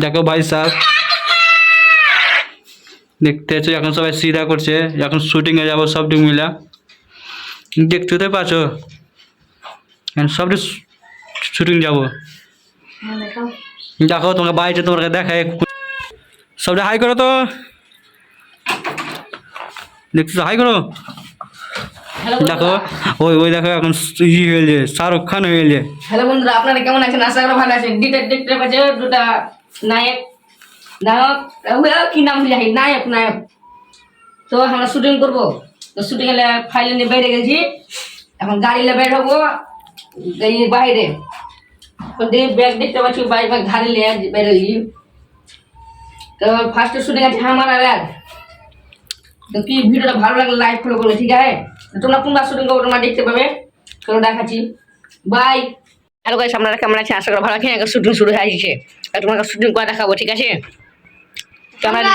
দেখো ভাই সাহেব, দেখতে পাচ্ছ এখন সবাই সিধা করছে, এখন শুটিংয়ে যাবো সব টিম মিলা। দেখতে তো পাচ্ছ এখন সব শুটিং যাবো। দেখো তোমাকে বাইরে তোমাকে দেখায়, সব হাই করো তো, দেখছো হাই করো। দেখো ওই ওই দেখো এখন ই হয়েছে, শাহরুখ খান হয়ে গেছে। হ্যালো বন্ধুরা, আপনারা কেমন আছেন? আশা করি ভালো আছেন। দেখতে পাচ্ছে দুটা নায়ক নায়ক কি নাম যাই নায়ক নায়ক। তো আমরা শুটিং করবো, তো শুটিং এলে ফাইল নিয়ে বাইরে গেছি, এখন গাড়ি নিয়ে বের হবো এই বাইরে। ব্যাগ দেখতে পাচ্ছি বাইক গাড়ি নিয়ে বের হয়েছি। তো ফার্স্ট শুটিং আছে আমার ব্যাগ। তো কি ভিডিওটা ভালো লাগলে লাইক ফলো করবে, ঠিক আছে? তোমরা কোনবার শুটিং করবো তোমরা দেখতে পাবে, চলো দেখাচ্ছি। বাই। হ্যালো গাইস, আপনারা কেমন আছেন? আশা করি ভালো আছেন। এখন শুটিং শুরু হয়ে গেছে, তোমাকে শুটিং করে দেখাবো, ঠিক আছে? ক্যামেরা